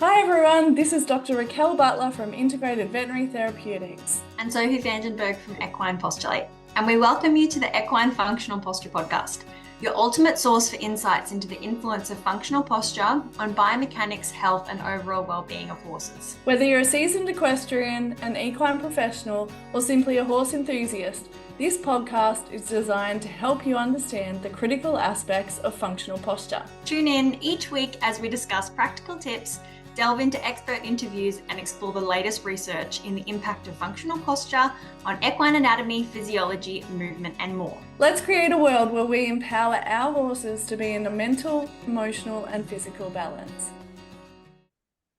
Hi everyone, this is Dr Raquel Butler from Integrated Veterinary Therapeutics. And Sophie Vandenberg from Equine Posture. And we welcome you to the Equine Functional Posture podcast, your ultimate source for insights into the influence of functional posture on biomechanics, health, and overall well-being of horses. Whether you're a seasoned equestrian, an equine professional, or simply a horse enthusiast, this podcast is designed to help you understand the critical aspects of functional posture. Tune in each week as we discuss practical tips, delve into expert interviews, and explore the latest research in the impact of functional posture on equine anatomy, physiology, movement, and more. Let's create a world where we empower our horses to be in a mental, emotional, and physical balance.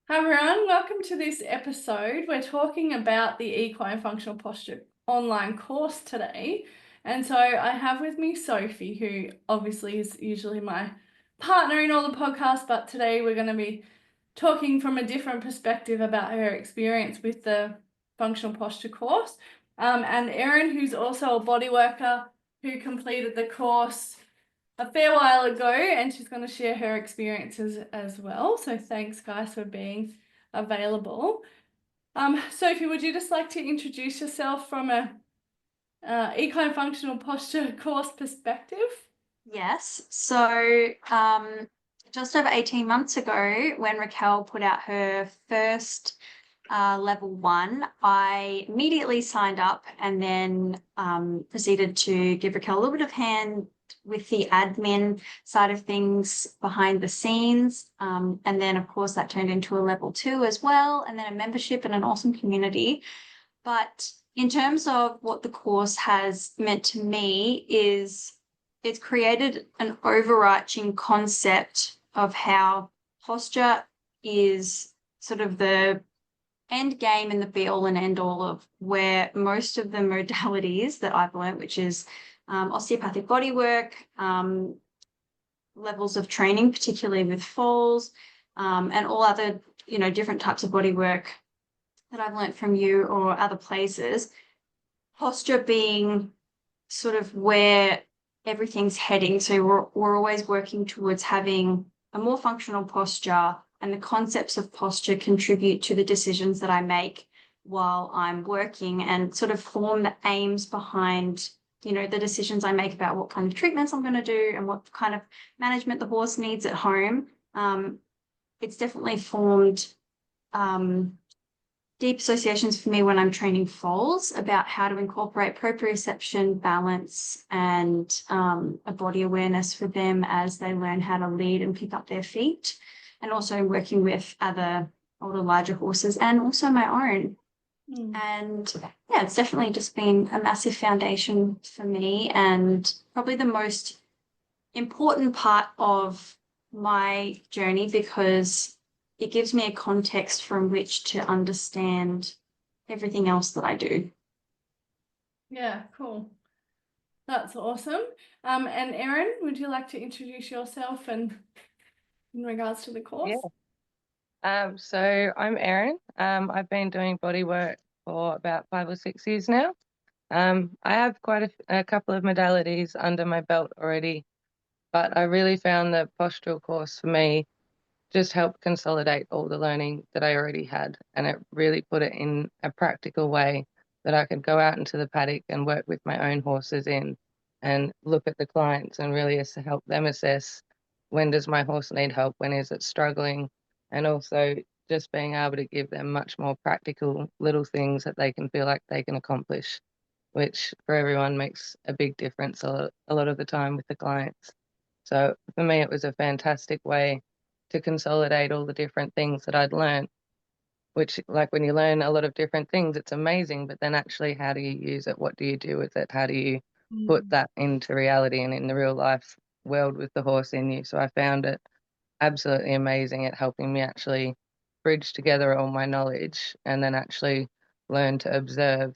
Hi everyone, welcome to this episode. We're talking about the Equine Functional Posture online course today. And so I have with me Sophie, who obviously is usually my partner in all the podcasts, but today we're going to be talking from a different perspective about her experience with the functional posture course. And Erin, who's also a bodyworker who completed the course a fair while ago, and she's going to share her experiences as well. So thanks guys for being available. Sophie, would you just like to introduce yourself from a equine functional posture course perspective? Yes. So just over 18 months ago, when Raquel put out her first level 1, I immediately signed up and then proceeded to give Raquel a little bit of hand with the admin side of things behind the scenes. And then, of course, that turned into a level 2 as well, and then a membership and an awesome community. But in terms of what the course has meant to me is it's created an overarching concept of how posture is sort of the end game and the be all and end all of where most of the modalities that I've learned, which is osteopathic bodywork, levels of training, particularly with falls, and all other, different types of bodywork that I've learned from you or other places, posture being sort of where everything's heading. So we're always working towards having a more functional posture, and the concepts of posture contribute to the decisions that I make while I'm working and sort of form the aims behind, the decisions I make about what kind of treatments I'm going to do and what kind of management the horse needs at home. It's definitely formed deep associations for me when I'm training foals about how to incorporate proprioception, balance, and a body awareness for them as they learn how to lead and pick up their feet, and also working with other older, larger horses and also my own. And yeah, it's definitely just been a massive foundation for me and probably the most important part of my journey because it gives me a context from which to understand everything else that I do. Yeah, cool. That's awesome. And Erin, would you like to introduce yourself and in regards to the course? So I'm Erin. I've been doing body work for about 5 or 6 years now. I have quite a couple of modalities under my belt already, but I really found the postural course for me just helped consolidate all the learning that I already had, and it really put it in a practical way that I could go out into the paddock and work with my own horses in and look at the clients and really help them assess when does my horse need help, when is it struggling, and also just being able to give them much more practical little things that they can feel like they can accomplish, which for everyone makes a big difference a lot of the time with the clients. So for me, it was a fantastic way to consolidate all the different things that I'd learned, which, like, when you learn a lot of different things, it's amazing, but then actually, how do you use it? What do you do with it? How do you put that into reality and in the real life world with the horse in you? So I found it absolutely amazing at helping me actually bridge together all my knowledge and then actually learn to observe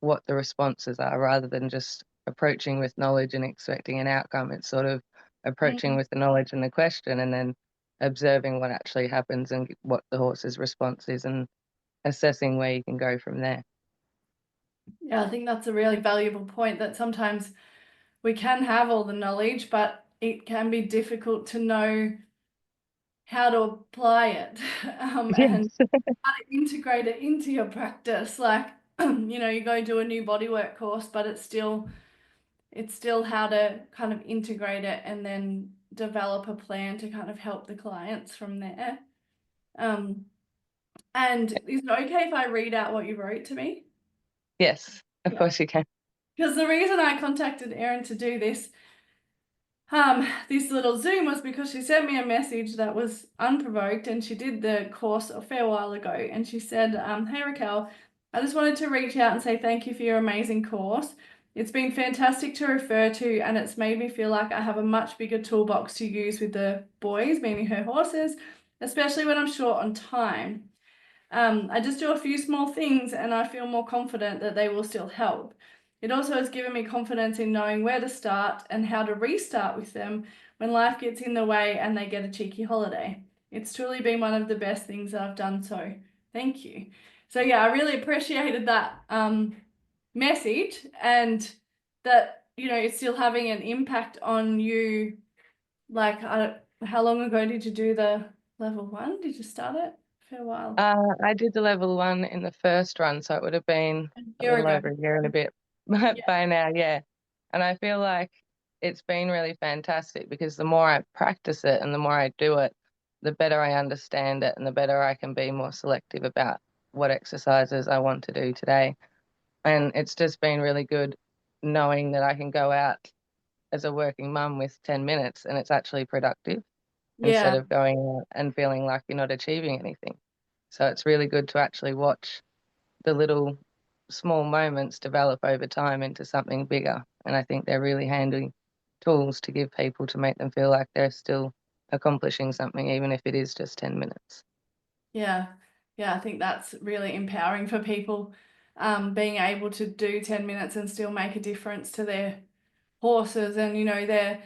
what the responses are rather than just approaching with knowledge and expecting an outcome. It's sort of approaching with the knowledge and the question and then observing what actually happens and what the horse's response is and assessing where you can go from there. Yeah, I think that's a really valuable point, that sometimes we can have all the knowledge, but it can be difficult to know how to apply it and Yes. how to integrate it into your practice. Like, you go do a new bodywork course, but it's still how to kind of integrate it and then develop a plan to kind of help the clients from there. And is it okay if I read out what you wrote to me? Yes, of Yeah. course you can. Because the reason I contacted Erin to do this little Zoom was because she sent me a message that was unprovoked, and she did the course a fair while ago. And she said, hey Raquel, I just wanted to reach out and say thank you for your amazing course. It's been fantastic to refer to, and it's made me feel like I have a much bigger toolbox to use with the boys, meaning her horses, especially when I'm short on time. I just do a few small things and I feel more confident that they will still help. It also has given me confidence in knowing where to start and how to restart with them when life gets in the way and they get a cheeky holiday. It's truly been one of the best things that I've done, so thank you. So yeah, I really appreciated that message, and that, it's still having an impact on you. Like, how long ago did you do the level 1? Did you start it? For a while. I did the level 1 in the first run, so it would have been A a year little ago. over a year and a bit Yeah. by now, yeah. And I feel like it's been really fantastic because the more I practice it and the more I do it, the better I understand it and the better I can be more selective about what exercises I want to do today. And it's just been really good knowing that I can go out as a working mum with 10 minutes and it's actually productive instead Yeah. of going out and feeling like you're not achieving anything. So it's really good to actually watch the little small moments develop over time into something bigger. And I think they're really handy tools to give people to make them feel like they're still accomplishing something, even if it is just 10 minutes. Yeah. Yeah. I think that's really empowering for people, being able to do 10 minutes and still make a difference to their horses. And, there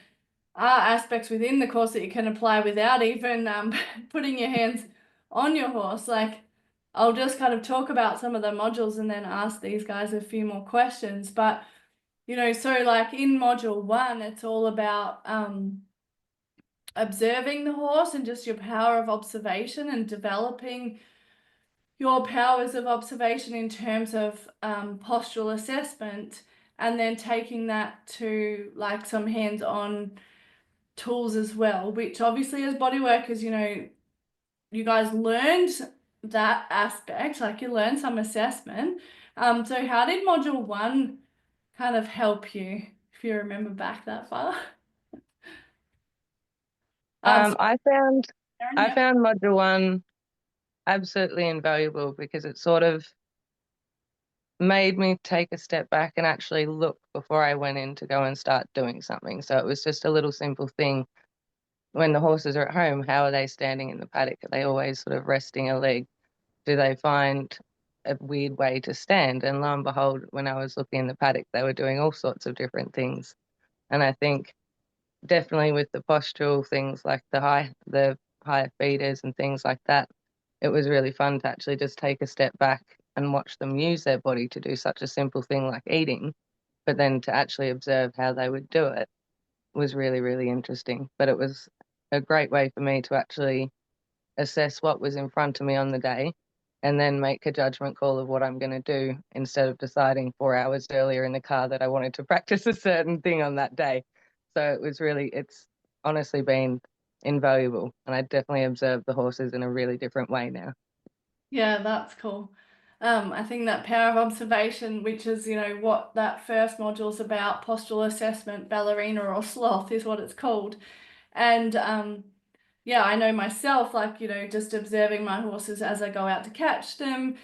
are aspects within the course that you can apply without even putting your hands on your horse. Like, I'll just kind of talk about some of the modules and then ask these guys a few more questions. But, so like in module 1, it's all about observing the horse and just your power of observation and developing your powers of observation in terms of postural assessment, and then taking that to like some hands-on tools as well, which obviously as body workers, you guys learned that aspect, like you learned some assessment. So how did module 1 kind of help you, if you remember back that far? So I found Erin, I yeah. found module 1 absolutely invaluable because it sort of made me take a step back and actually look before I went in to go and start doing something. So it was just a little simple thing. When the horses are at home, how are they standing in the paddock? Are they always sort of resting a leg? Do they find a weird way to stand? And lo and behold, when I was looking in the paddock, they were doing all sorts of different things. And I think definitely with the postural things like the higher feeders and things like that, it was really fun to actually just take a step back and watch them use their body to do such a simple thing like eating, but then to actually observe how they would do it was really, really interesting. But it was a great way for me to actually assess what was in front of me on the day and then make a judgment call of what I'm going to do instead of deciding 4 hours earlier in the car that I wanted to practice a certain thing on that day. So it's honestly been invaluable. And I definitely observe the horses in a really different way now. Yeah, that's cool. I think that power of observation, which is, what that first module is about, postural assessment, ballerina or sloth is what it's called. And yeah, I know myself, like, just observing my horses as I go out to catch them.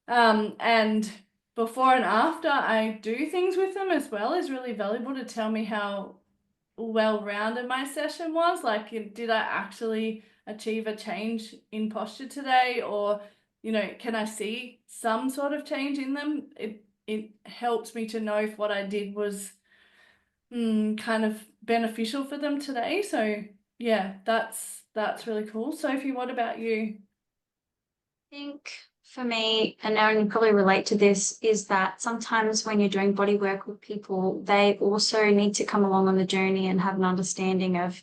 And before and after I do things with them as well is really valuable to tell me how well-rounded my session was. Like, did I actually achieve a change in posture today, or can I see some sort of change in them? It helps me to know if what I did was kind of beneficial for them today. So yeah, that's really cool. Sophie, what about you? I think for me, and Erin, you probably relate to this, is that sometimes when you're doing body work with people, they also need to come along on the journey and have an understanding of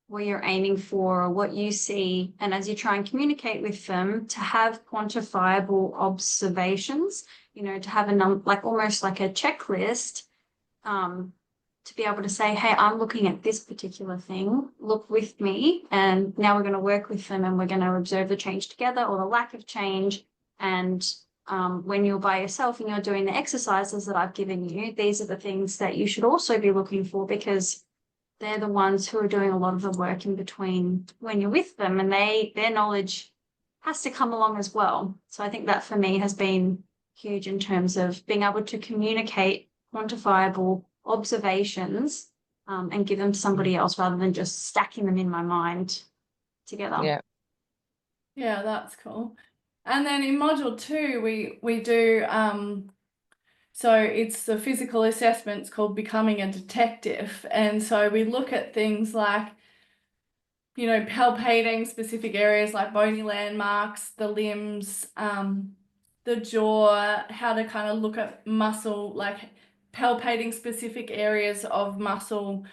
what you're aiming for, or what you see. And as you try and communicate with them, to have quantifiable observations, to have like almost like a checklist, to be able to say, hey, I'm looking at this particular thing, look with me, and now we're going to work with them and we're going to observe the change together or the lack of change. And when you're by yourself and you're doing the exercises that I've given you, these are the things that you should also be looking for, because they're the ones who are doing a lot of the work in between when you're with them, and their knowledge has to come along as well. So I think that for me has been huge in terms of being able to communicate quantifiable observations, and give them to somebody else rather than just stacking them in my mind together. Yeah. Yeah, that's cool. And then in module 2, we do so it's the physical assessments called Becoming a Detective. And so we look at things like, palpating specific areas like bony landmarks, the limbs, the jaw, how to kind of look at muscle, like palpating specific areas of muscle,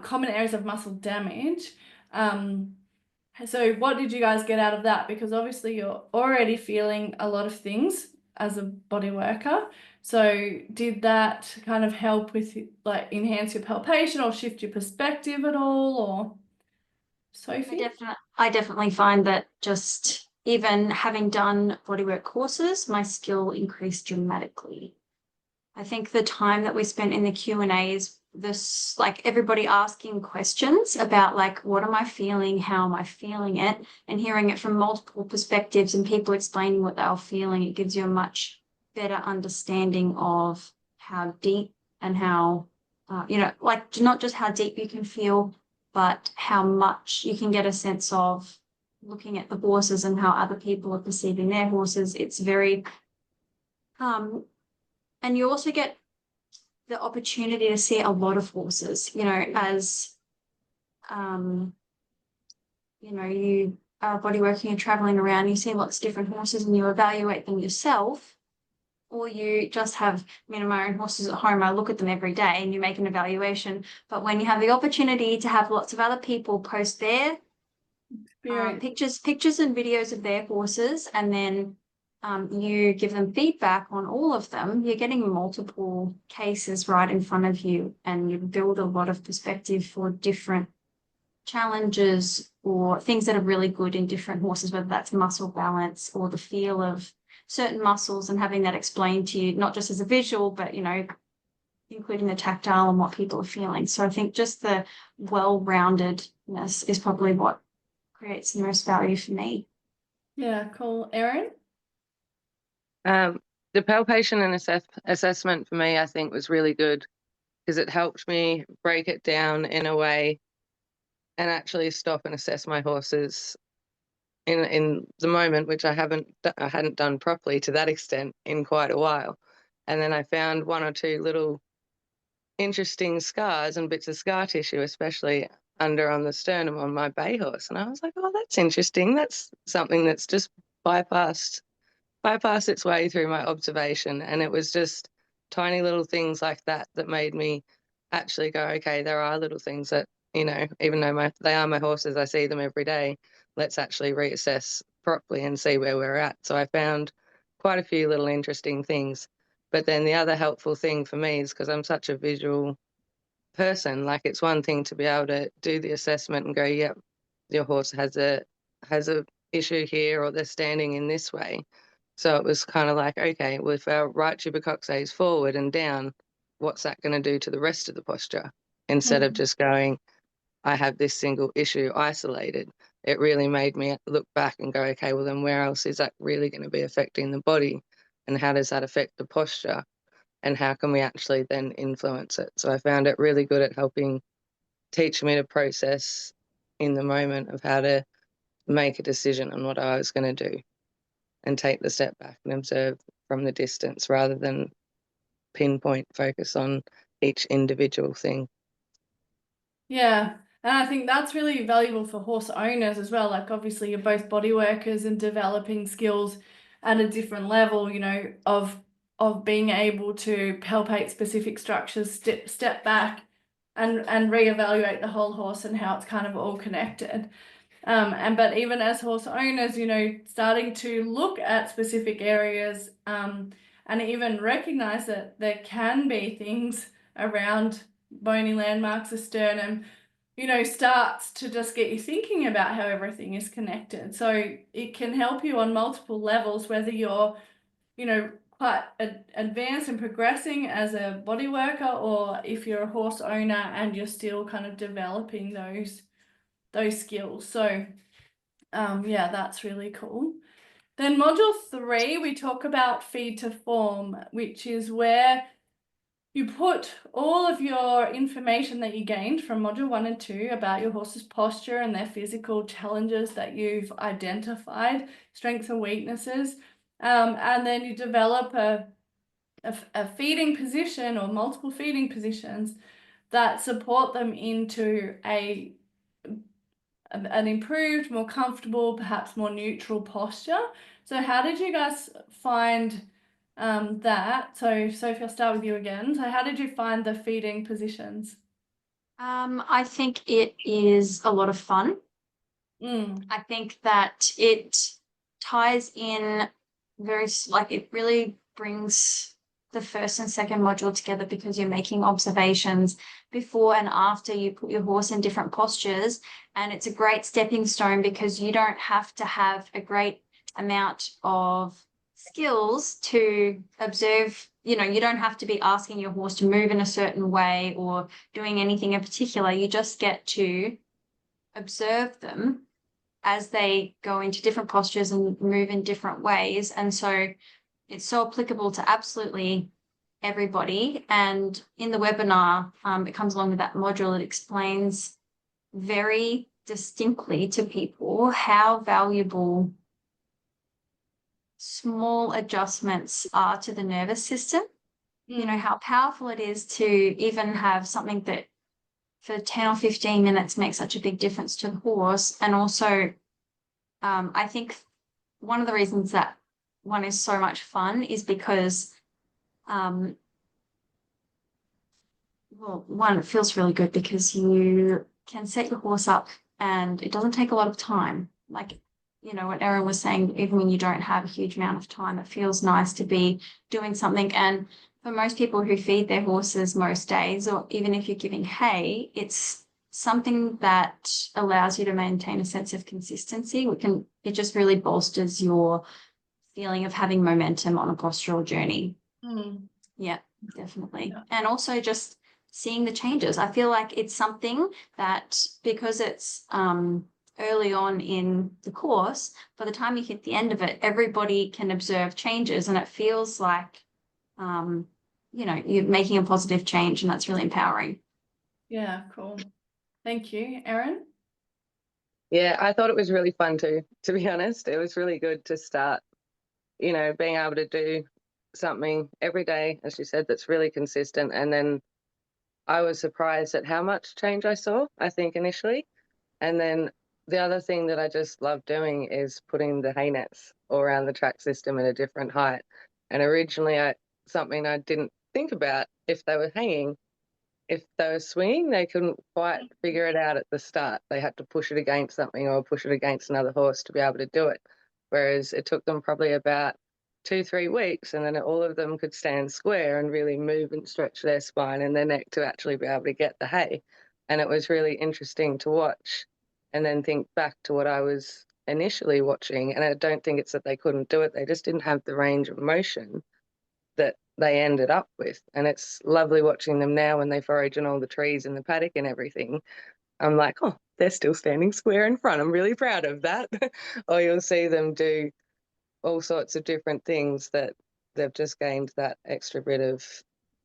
common areas of muscle damage. So what did you guys get out of that? Because obviously you're already feeling a lot of things as a body worker. So did that kind of help with like enhance your palpation or shift your perspective at all, or Sophie? I definitely find that just even having done bodywork courses, my skill increased dramatically. I think the time that we spent in the Q&As, this like everybody asking questions about like, what am I feeling? How am I feeling it? And hearing it from multiple perspectives and people explaining what they were feeling, it gives you a much better understanding of how deep and how, like not just how deep you can feel, but how much you can get a sense of looking at the horses and how other people are perceiving their horses. It's very, and you also get the opportunity to see a lot of horses, as you are body working and traveling around, you see lots of different horses and you evaluate them yourself, or you just have, my own horses at home, I look at them every day and you make an evaluation. But when you have the opportunity to have lots of other people post their pictures and videos of their horses, and then you give them feedback on all of them, you're getting multiple cases right in front of you, and you build a lot of perspective for different challenges or things that are really good in different horses, whether that's muscle balance or the feel of certain muscles, and having that explained to you, not just as a visual, but, including the tactile and what people are feeling. So I think just the well-roundedness is probably what creates the most value for me. Yeah, cool. Erin? The palpation and assessment for me, I think, was really good because it helped me break it down in a way and actually stop and assess my horses in the moment, which I hadn't done properly to that extent in quite a while. And then I found one or two little interesting scars and bits of scar tissue, especially under on the sternum on my bay horse. And I was like, oh, that's interesting. That's something that's just bypassed its way through my observation. And it was just tiny little things like that that made me actually go, okay, there are little things that, even though they are my horses, I see them every day, let's actually reassess properly and see where we're at. So I found quite a few little interesting things. But then the other helpful thing for me is because I'm such a visual person, like it's one thing to be able to do the assessment and go, yep, your horse has a issue here, or they're standing in this way. So it was kind of like, okay, well, if our right tuberculosis is forward and down, what's that going to do to the rest of the posture? Instead of just going, I have this single issue isolated. It really made me look back and go, okay, well, then where else is that really going to be affecting the body? And how does that affect the posture? And how can we actually then influence it? So I found it really good at helping teach me to process in the moment of how to make a decision on what I was going to do and take the step back and observe from the distance rather than pinpoint focus on each individual thing. Yeah, and I think that's really valuable for horse owners as well. Like obviously you're both body workers and developing skills at a different level, of being able to palpate specific structures, step back and reevaluate the whole horse and how it's kind of all connected. But even as horse owners, starting to look at specific areas, and even recognize that there can be things around bony landmarks, the sternum, starts to just get you thinking about how everything is connected. So it can help you on multiple levels, whether you're, quite advanced and progressing as a body worker, or if you're a horse owner and you're still kind of developing those skills. So yeah, that's really cool. Then module 3, we talk about feed to form, which is where you put all of your information that you gained from module 1 and 2 about your horse's posture and their physical challenges that you've identified, strengths and weaknesses, and then you develop a feeding position or multiple feeding positions that support them into an improved, more comfortable, perhaps more neutral posture. So how did you guys find that? So Sophie, I'll start with you again. So how did you find the feeding positions? I think it is a lot of fun. I think that it ties in it really brings the first and second module together, because you're making observations before and after you put your horse in different postures. And it's a great stepping stone, because you don't have to have a great amount of skills to observe. You don't have to be asking your horse to move in a certain way or doing anything in particular. You just get to observe them as they go into different postures and move in different ways. And so it's so applicable to absolutely everybody. And in the webinar, it comes along with that module. It explains very distinctly to people how valuable small adjustments are to the nervous system. How powerful it is to even have something that for 10 or 15 minutes makes such a big difference to the horse. And also, I think one of the reasons that one is so much fun is because, one, it feels really good because you can set your horse up and it doesn't take a lot of time. Like, what Erin was saying, even when you don't have a huge amount of time, it feels nice to be doing something. And for most people who feed their horses most days, or even if you're giving hay, it's something that allows you to maintain a sense of consistency. It just really bolsters your feeling of having momentum on a postural journey. Yeah, definitely. Yeah. And also just seeing the changes. I feel like it's something that, because it's early on in the course, by the time you hit the end of it, everybody can observe changes, and it feels like you're making a positive change, and that's really empowering. Yeah, cool. Thank you. Erin? Yeah, I thought it was really fun too, to be honest. It was really good to start, being able to do something every day, as you said, that's really consistent. And then I was surprised at how much change I saw, I think, initially. And then the other thing that I just love doing is putting the hay nets all around the track system at a different height. And originally, something I didn't think about, if they were hanging, if they were swinging, they couldn't quite figure it out at the start. They had to push it against something or push it against another horse to be able to do it. Whereas it took them probably about 2-3 weeks, and then all of them could stand square and really move and stretch their spine and their neck to actually be able to get the hay. And it was really interesting to watch and then think back to what I was initially watching. And I don't think it's that they couldn't do it. They just didn't have the range of motion that they ended up with. And it's lovely watching them now when they forage in all the trees in the paddock and everything. I'm like, oh, they're still standing square in front. I'm really proud of that. Or you'll see them do all sorts of different things that they've just gained that extra bit of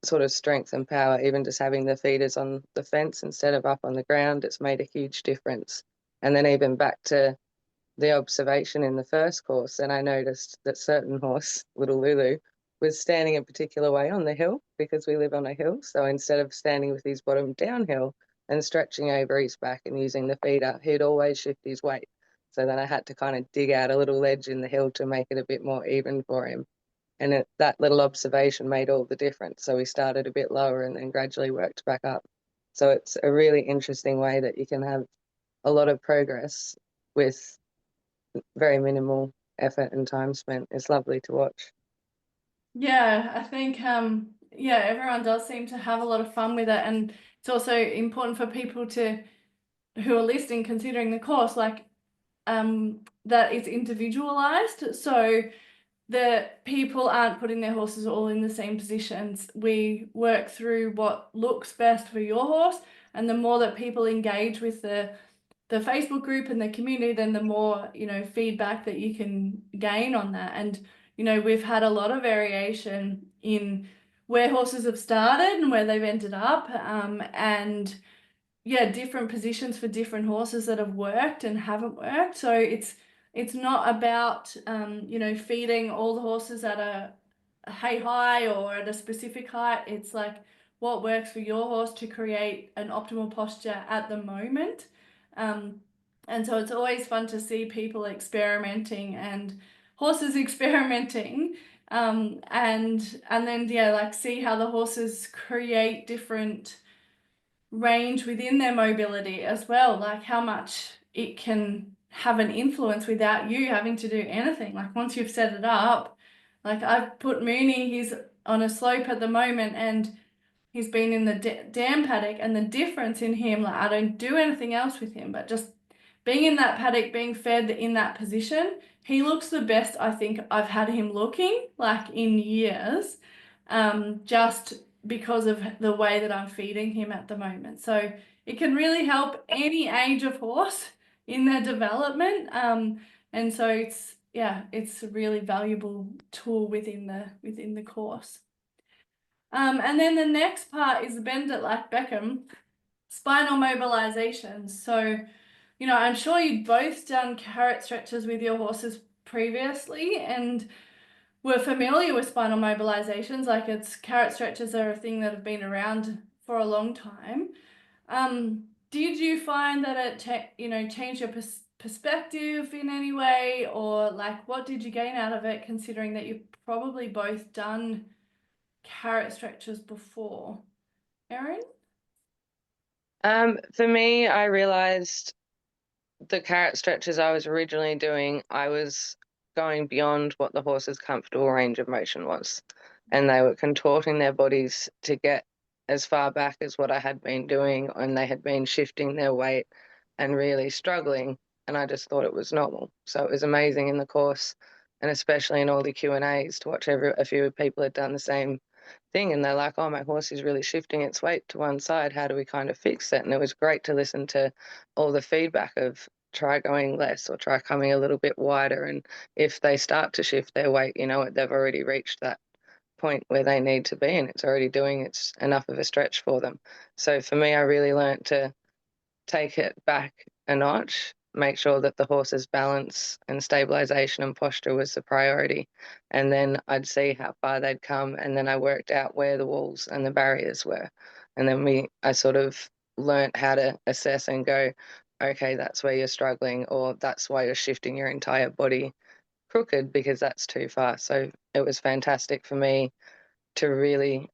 sort of strength and power. Even just having the feeders on the fence instead of up on the ground, it's made a huge difference. And then even back to the observation in the first course, and I noticed that certain horse, little Lulu, was standing a particular way on the hill because we live on a hill. So instead of standing with his bottom downhill and stretching over his back and using the feeder, he'd always shift his weight. So then I had to kind of dig out a little ledge in the hill to make it a bit more even for him. And that little observation made all the difference. So we started a bit lower and then gradually worked back up. So it's a really interesting way that you can have a lot of progress with very minimal effort and time spent. It's lovely to watch. Yeah, I think yeah, everyone does seem to have a lot of fun with it, and it's also important for people to who are listening, considering the course, like that it's individualized. So the people aren't putting their horses all in the same positions. We work through what looks best for your horse, and the more that people engage with the Facebook group and the community, then the more, feedback that you can gain on that. And, we've had a lot of variation in where horses have started and where they've ended up. And yeah, different positions for different horses that have worked and haven't worked. So it's not about feeding all the horses at a hay high or at a specific height. It's like what works for your horse to create an optimal posture at the moment. And so it's always fun to see people experimenting and horses experimenting. And then like see how the horses create different range within their mobility as well, like how much it can have an influence without you having to do anything. Like once you've set it up, like I've put Mooney, he's on a slope at the moment and he's been in the dam paddock, and the difference in him, like I don't do anything else with him, but just being in that paddock, being fed in that position, he looks the best I think I've had him looking like in years, just because of the way that I'm feeding him at the moment. So it can really help any age of horse in their development. And so it's a really valuable tool within the course. And then the next part is bend it like Beckham, spinal mobilizations. So, I'm sure you've both done carrot stretches with your horses previously and we're familiar with spinal mobilizations. Like carrot stretches are a thing that have been around for a long time. Did you find that it changed your perspective in any way, or like what did you gain out of it, considering that you've probably both done carrot stretches before? Erin? For me, I realized the carrot stretches I was originally doing, I was going beyond what the horse's comfortable range of motion was. And they were contorting their bodies to get as far back as what I had been doing, and they had been shifting their weight and really struggling. And I just thought it was normal. So it was amazing in the course, and especially in all the Q&As, to watch a few people had done the same thing, and they're like, oh, my horse is really shifting its weight to one side, how do we kind of fix it? And it was great to listen to all the feedback of try going less or try coming a little bit wider, and if they start to shift their weight, they've already reached that point where they need to be and it's already doing it's enough of a stretch for them. So for me, I really learned to take it back a notch, make sure that the horse's balance and stabilization and posture was the priority. And then I'd see how far they'd come. And then I worked out where the walls and the barriers were. And then I sort of learnt how to assess and go, okay, that's where you're struggling, or that's why you're shifting your entire body crooked because that's too far. So it was fantastic for me to really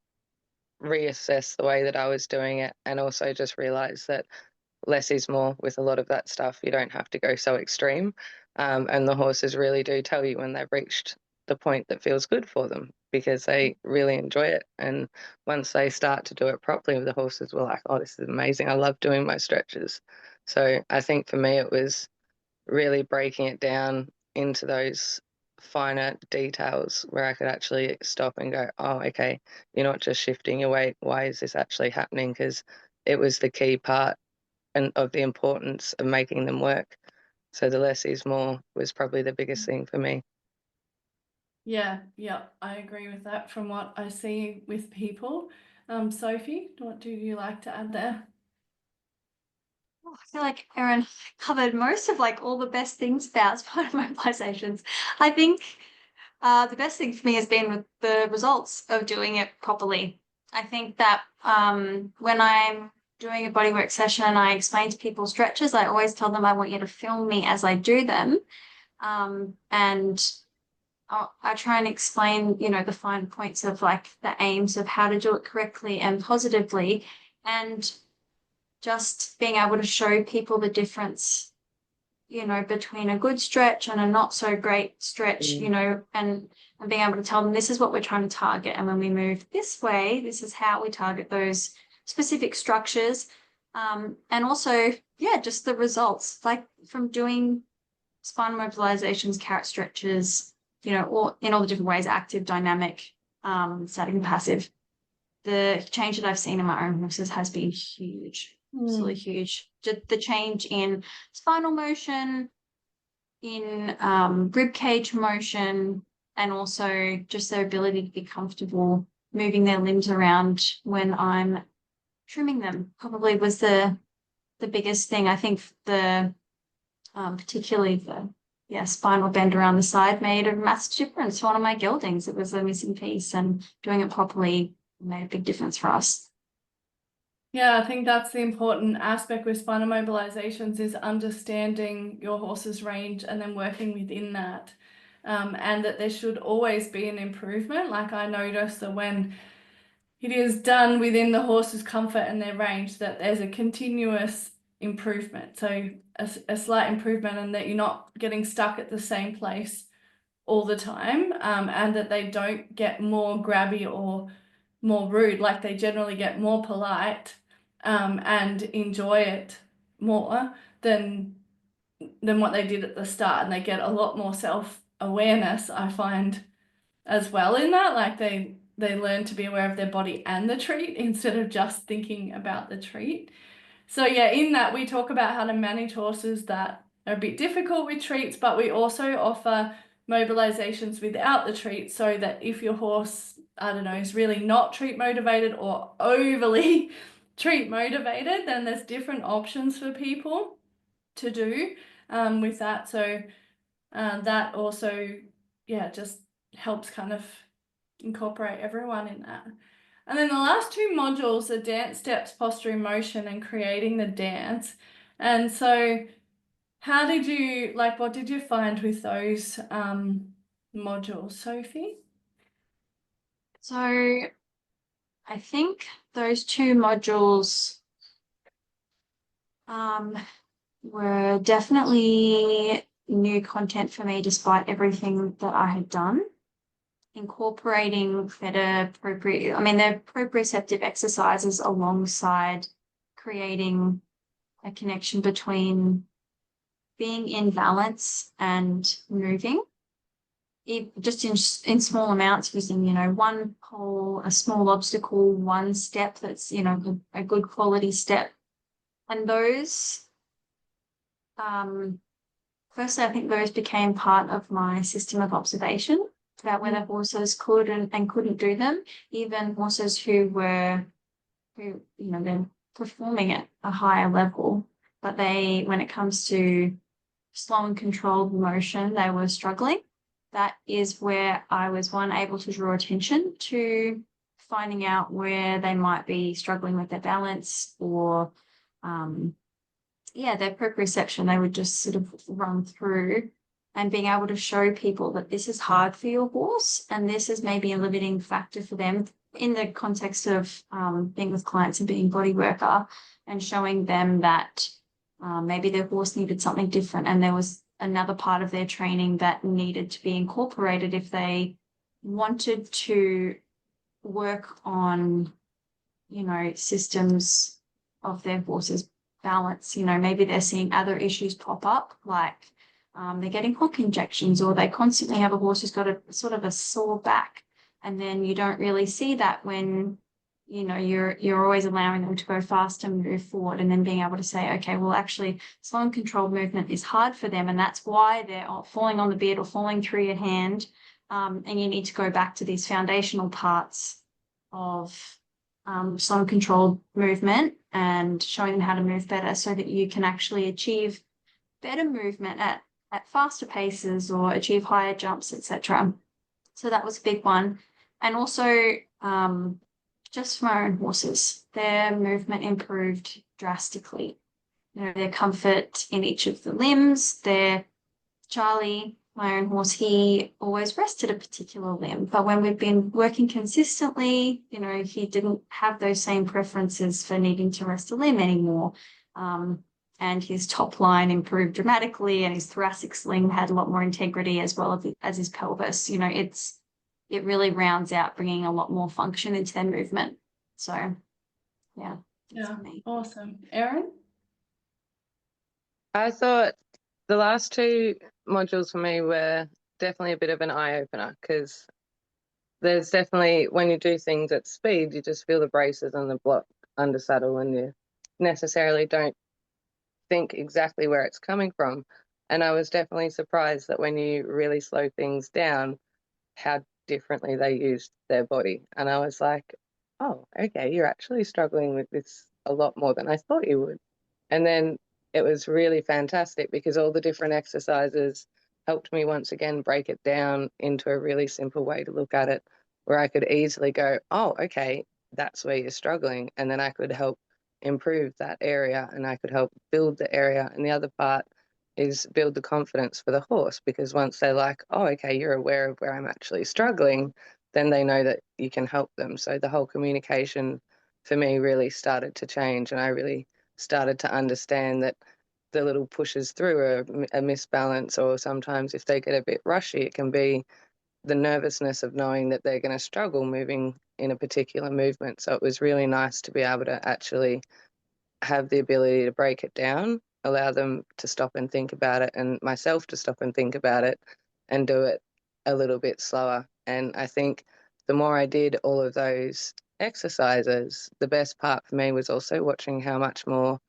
reassess the way that I was doing it, and also just realize that less is more with a lot of that stuff. You don't have to go so extreme. And the horses really do tell you when they've reached the point that feels good for them because they really enjoy it. And once they start to do it properly, the horses were like, oh, this is amazing. I love doing my stretches. So I think for me, it was really breaking it down into those finer details where I could actually stop and go, oh, okay, you're not just shifting your weight. Why is this actually happening? Because it was the key part and of the importance of making them work. So the less is more was probably the biggest thing for me. Yeah, I agree with that from what I see with people. Sophie, what do you like to add there? I feel like Erin covered most of like all the best things about spinal mobilizations. I think the best thing for me has been with the results of doing it properly. I think that when I'm doing a bodywork session and I explain to people stretches, I always tell them I want you to film me as I do them. And I try and explain, the fine points of like the aims of how to do it correctly and positively. And just being able to show people the difference, between a good stretch and a not so great stretch, and being able to tell them this is what we're trying to target. And when we move this way, this is how we target those specific structures. And also, just the results, like from doing spinal mobilizations, carrot stretches, or in all the different ways, active, dynamic, static and passive. The change that I've seen in my own horses has been huge, absolutely huge. The change in spinal motion, in rib cage motion, and also just their ability to be comfortable moving their limbs around when I'm trimming them probably was the biggest thing. I think particularly the spinal bend around the side made a massive difference. One of my geldings, it was a missing piece, and doing it properly made a big difference for us. Yeah, I think that's the important aspect with spinal mobilizations is understanding your horse's range and then working within that. And that there should always be an improvement. Like I notice that when it is done within the horse's comfort and their range, that there's a continuous improvement. So a slight improvement, and that you're not getting stuck at the same place all the time, and that they don't get more grabby or more rude. Like they generally get more polite, and enjoy it more than what they did at the start, and they get a lot more self-awareness, I find, as well in that. Like they learn to be aware of their body and the treat instead of just thinking about the treat. So yeah, in that we talk about how to manage horses that are a bit difficult with treats, but we also offer mobilizations without the treat, so that if your horse, I don't know, is really not treat motivated or overly treat motivated, then there's different options for people to do with that. So that also, just helps kind of incorporate everyone in that. And then the last two modules are dance steps, posture in motion, and creating the dance. And so what did you find with those modules, Sophie? So I think those two modules were definitely new content for me, despite everything that I had done. Incorporating they're proprioceptive exercises alongside creating a connection between being in balance and moving. Just in small amounts, using, one pole, a small obstacle, one step that's, a good quality step. And those, firstly, I think those became part of my system of observation about whether horses could and couldn't do them, even horses who they're performing at a higher level, but when it comes to slow and controlled motion, they were struggling. That is where I was able to draw attention to finding out where they might be struggling with their balance or their proprioception. They would just sort of run through, and being able to show people that this is hard for your horse and this is maybe a limiting factor for them in the context of being with clients and being body worker, and showing them that maybe their horse needed something different, and there was another part of their training that needed to be incorporated if they wanted to work on, systems of their horse's balance. Maybe they're seeing other issues pop up, like they're getting hook injections, or they constantly have a horse who's got a sort of a sore back, and then you don't really see that when you're always allowing them to go fast and move forward, and then being able to say, okay, well, actually slow and controlled movement is hard for them, and that's why they're falling on the beard or falling through your hand, and you need to go back to these foundational parts of slow and controlled movement, and showing them how to move better so that you can actually achieve better movement at faster paces or achieve higher jumps, etc. So that was a big one. And also just for my own horses, their movement improved drastically. Their comfort in each of the limbs. Charlie my own horse, he always rested a particular limb. But when we've been working consistently, he didn't have those same preferences for needing to rest a limb anymore. And his top line improved dramatically, and his thoracic sling had a lot more integrity as well as his pelvis. It really rounds out, bringing a lot more function into their movement. So, yeah. Yeah, awesome. Erin? I thought the last two modules for me were definitely a bit of an eye-opener, because there's definitely, when you do things at speed, you just feel the braces and the block under saddle, and you necessarily don't think exactly where it's coming from. And I was definitely surprised that when you really slow things down, how differently they used their body. And I was like, oh, okay, you're actually struggling with this a lot more than I thought you would. And then it was really fantastic, because all the different exercises helped me once again break it down into a really simple way to look at it, where I could easily go, oh, okay, that's where you're struggling. And then I could help improve that area, and I could help build the area. And the other part is build the confidence for the horse, because once they're like, oh, okay, you're aware of where I'm actually struggling, then they know that you can help them. So the whole communication for me really started to change, and I really started to understand that the little pushes through are a misbalance, or sometimes if they get a bit rushy, it can be the nervousness of knowing that they're going to struggle moving in a particular movement. So it was really nice to be able to actually have the ability to break it down, allow them to stop and think about it, and myself to stop and think about it, and do it a little bit slower. And I think the more I did all of those exercises, the best part for me was also watching how much more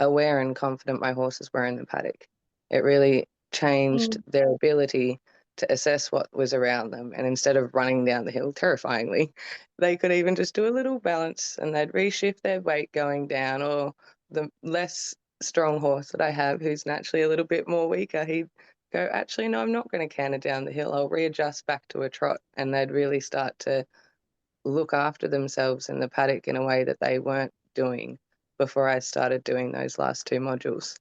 aware and confident my horses were in the paddock. It really changed their ability to assess what was around them. And instead of running down the hill terrifyingly, they could even just do a little balance, and they'd reshift their weight going down. Or the less strong horse that I have, who's naturally a little bit more weaker, he'd go, actually, no, I'm not going to canter down the hill. I'll readjust back to a trot. And they'd really start to look after themselves in the paddock in a way that they weren't doing before I started doing those last two modules.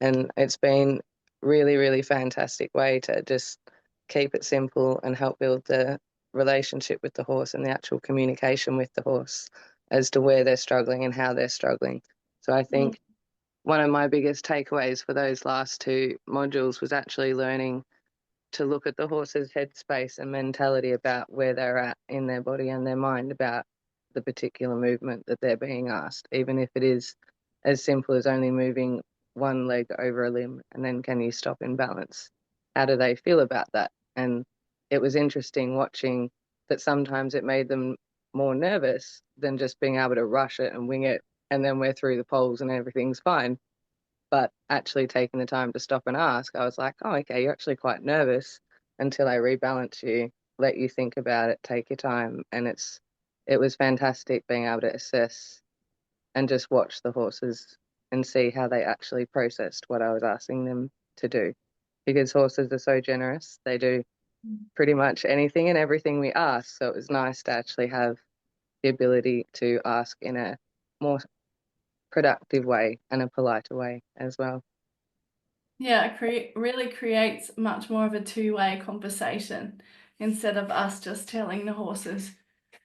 And it's been really, really fantastic way to just keep it simple and help build the relationship with the horse and the actual communication with the horse as to where they're struggling and how they're struggling. So I think one of my biggest takeaways for those last two modules was actually learning to look at the horse's headspace and mentality about where they're at in their body and their mind about the particular movement that they're being asked, even if it is as simple as only moving one leg over a limb, and then can you stop in balance? How do they feel about that? And it was interesting watching that sometimes it made them more nervous than just being able to rush it and wing it, and then we're through the poles and everything's fine. But actually taking the time to stop and ask, I was like, oh, okay, you're actually quite nervous, until I rebalance you, let you think about it, take your time. And it was fantastic being able to assess and just watch the horses and see how they actually processed what I was asking them to do. Because horses are so generous, they do pretty much anything and everything we ask. So it was nice to actually have the ability to ask in a more productive way and a politer way as well. Yeah, it really creates much more of a two-way conversation instead of us just telling the horses,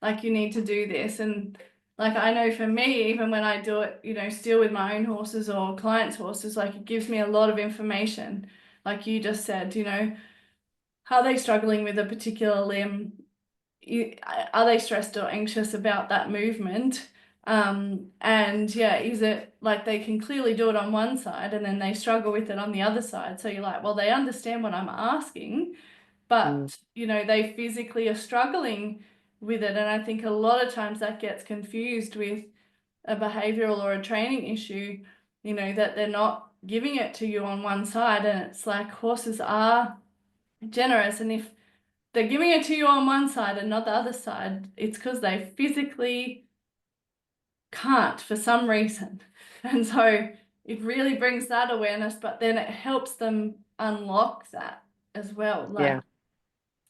like, you need to do this. And like, I know for me, even when I do it, still with my own horses or clients' horses, like, it gives me a lot of information. Like you just said, are they struggling with a particular limb? Are they stressed or anxious about that movement? And yeah, is it like they can clearly do it on one side and then they struggle with it on the other side? So you're like, well, they understand what I'm asking, but they physically are struggling with it. And I think a lot of times that gets confused with a behavioral or a training issue, that they're not giving it to you on one side. And it's like, horses are generous, and if they're giving it to you on one side and not the other side, it's because they physically can't for some reason. And so it really brings that awareness, but then it helps them unlock that as well. Yeah.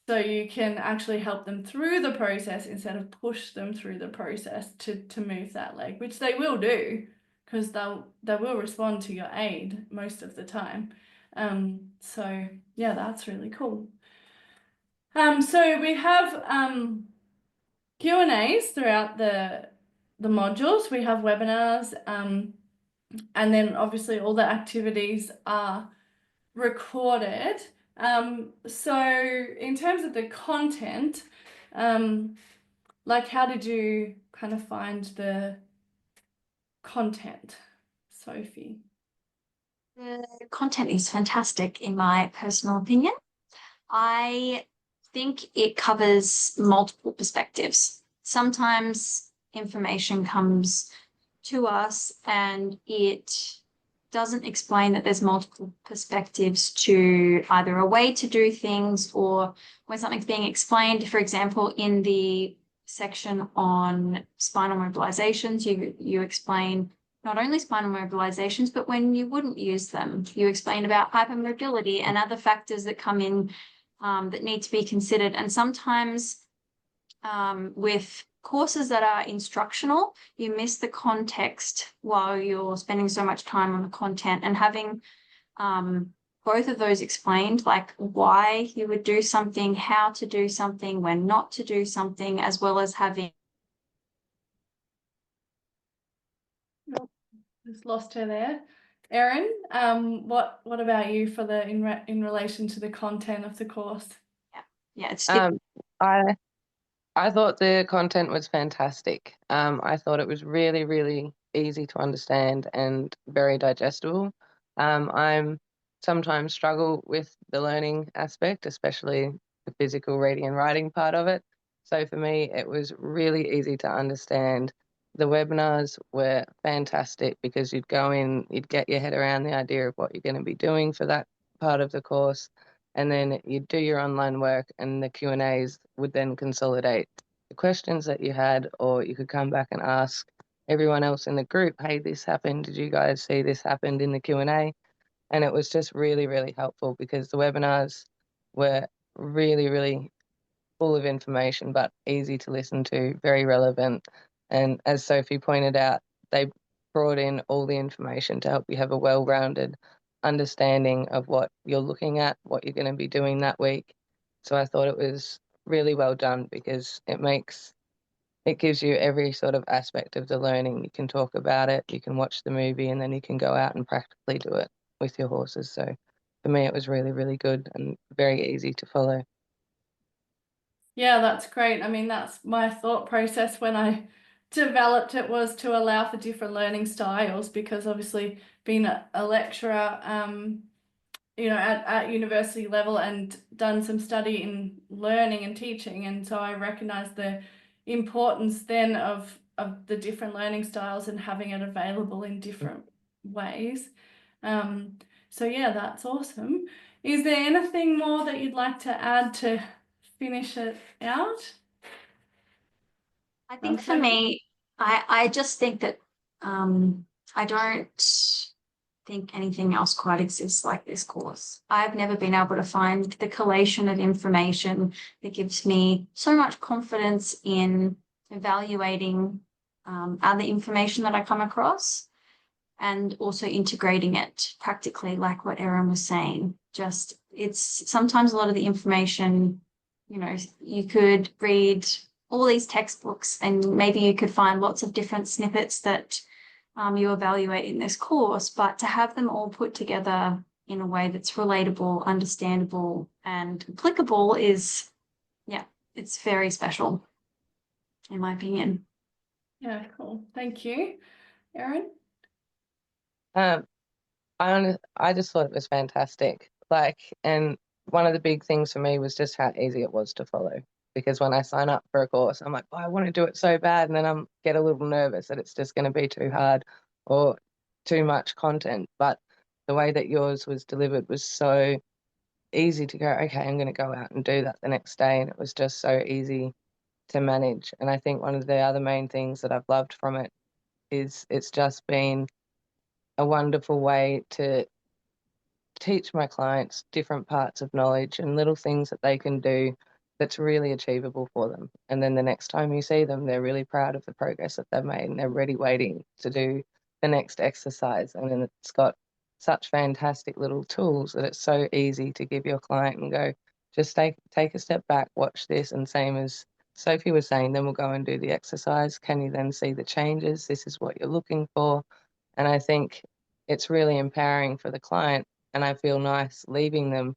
So you can actually help them through the process instead of push them through the process to move that leg, which they will do, because they will respond to your aid most of the time. So yeah, that's really cool. So we have Q&As throughout the modules. We have webinars, and then obviously all the activities are recorded. So in terms of the content, like how did you kind of find the content, Sophie? The content is fantastic, in my personal opinion. I think it covers multiple perspectives. Sometimes information comes to us and it doesn't explain that there's multiple perspectives to either a way to do things, or when something's being explained, for example, in the section on spinal mobilizations, you explain not only spinal mobilizations, but when you wouldn't use them. You explain about hypermobility and other factors that come in that need to be considered. And sometimes with courses that are instructional, you miss the context while you're spending so much time on the content, and having both of those explained, like why you would do something, how to do something, when not to do something, as well as having. Just lost her there. Erin, what about you for the in relation to the content of the course? Yeah, it's I I thought the content was fantastic. I thought it was really, really easy to understand and very digestible. I'm sometimes struggle with the learning aspect, especially the physical reading and writing part of it. So for me, it was really easy to understand. The webinars were fantastic because you'd go in, you'd get your head around the idea of what you're going to be doing for that part of the course, and then you'd do your online work, and the Q&As would then consolidate the questions that you had, or you could come back and ask everyone else in the group, hey, this happened, did you guys see this happened in the Q&A? And it was just really, really helpful because the webinars were really, really full of information, but easy to listen to, very relevant. And as Sophie pointed out, they brought in all the information to help you have a well-rounded understanding of what you're looking at, what you're going to be doing that week. So I thought it was really well done because it gives you every sort of aspect of the learning. You can talk about it, you can watch the movie, and then you can go out and practically do it with your horses. So for me, it was really, really good and very easy to follow. Yeah, that's great. I mean, that's my thought process when I developed it, was to allow for different learning styles, because obviously being a lecturer, at university level and done some study in learning and teaching. And so I recognize the importance then of the different learning styles and having it available in different ways. So yeah, that's awesome. Is there anything more that you'd like to add to finish it out? I think for me, I just think that I don't think anything else quite exists like this course. I've never been able to find the collation of information that gives me so much confidence in evaluating other information that I come across, and also integrating it practically, like what Erin was saying. Just, it's sometimes a lot of the information, you could read all these textbooks and maybe you could find lots of different snippets that you evaluate in this course, but to have them all put together in a way that's relatable, understandable, and applicable is, yeah, it's very special, in my opinion. Yeah, cool. Thank you. Erin? Um, I just thought it was fantastic. And one of the big things for me was just how easy it was to follow. Because when I sign up for a course, I'm like, oh, I want to do it so bad, and then I get a little nervous that it's just going to be too hard or too much content. But the way that yours was delivered was so easy to go, okay, I'm going to go out and do that the next day, and it was just so easy to manage. And I think one of the other main things that I've loved from it is it's just been a wonderful way to teach my clients different parts of knowledge and little things that they can do that's really achievable for them. And then the next time you see them, they're really proud of the progress that they've made and they're ready waiting to do the next exercise. And then it's got such fantastic little tools that it's so easy to give your client and go, just take a step back, watch this, and same as Sophie was saying, then we'll go and do the exercise. Can you then see the changes? This is what you're looking for. And I think it's really empowering for the client, and I feel nice leaving them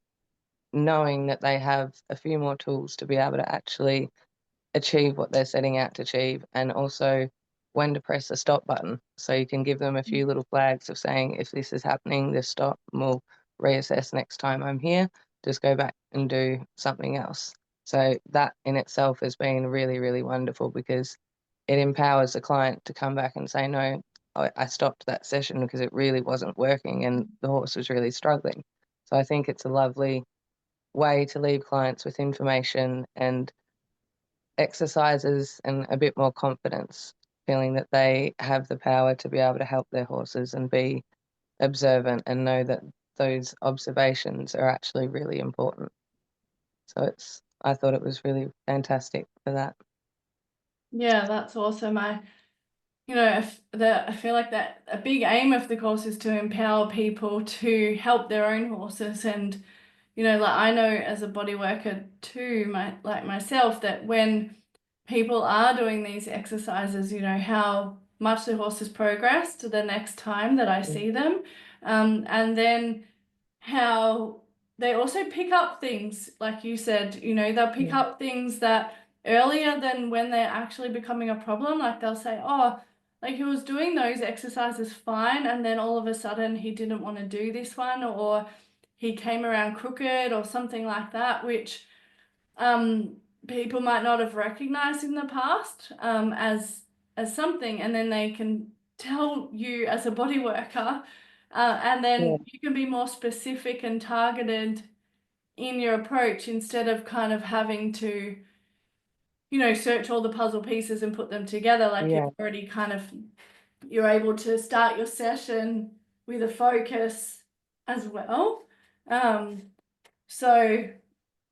knowing that they have a few more tools to be able to actually achieve what they're setting out to achieve, and also when to press the stop button. So you can give them a few little flags of saying, if this is happening, this stop, and we'll reassess next time I'm here, just go back and do something else. So that in itself has been really, really wonderful, because it empowers the client to come back and say, no, I stopped that session because it really wasn't working and the horse was really struggling. So I think it's a lovely way to leave clients with information and exercises and a bit more confidence, feeling that they have the power to be able to help their horses and be observant and know that those observations are actually really important. So I thought it was really fantastic for that. Yeah, that's awesome. I feel like that a big aim of the course is to empower people to help their own horses. And like I know as a body worker too, like myself, that when people are doing these exercises, how much the horse has progressed the next time that I see them, and then how they also pick up things, like you said, they'll pick up things that earlier than when they're actually becoming a problem. Like they'll say, oh, like he was doing those exercises fine, and then all of a sudden he didn't want to do this one, or he came around crooked or something like that, which people might not have recognized in the past as something, and then they can tell you as a body worker, and then you can be more specific and targeted in your approach, instead of kind of having to search all the puzzle pieces and put them together. Like Yeah, you've already you're able to start your session with a focus as well. So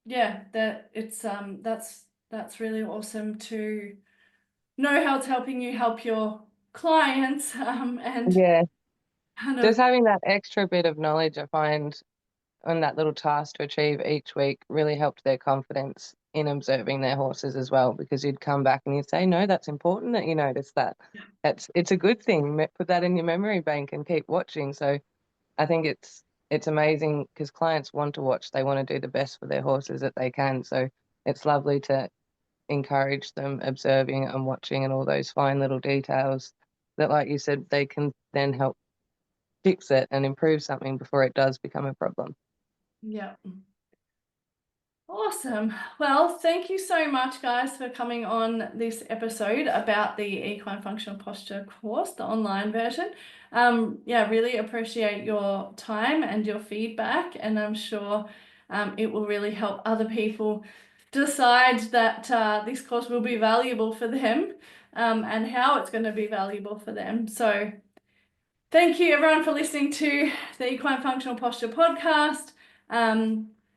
yeah, that's really awesome to know how it's helping you help your clients, and yeah. kind of Just having that extra bit of knowledge, I find, on that little task to achieve each week really helped their confidence in observing their horses as well, because you'd come back and you'd say, no, that's important that you notice that. It's a good thing. Put that in your memory bank and keep watching. So I think it's amazing, because clients want to watch. They want to do the best for their horses that they can. So it's lovely to encourage them observing and watching and all those fine little details that, like you said, they can then help fix it and improve something before it does become a problem. yeah. Awesome. Well, thank you so much, guys, for coming on this episode about the Equine Functional Posture course, the online version. Yeah, really appreciate your time and your feedback, and I'm sure it will really help other people decide that this course will be valuable for them, and how it's going to be valuable for them. So thank you, everyone, for listening to the Equine Functional Posture podcast.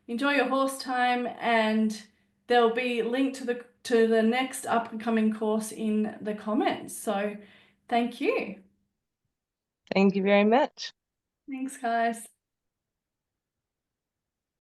Enjoy your horse time, and there'll be a link to the next upcoming course in the comments. So thank you. Thank you very much. Thanks, guys.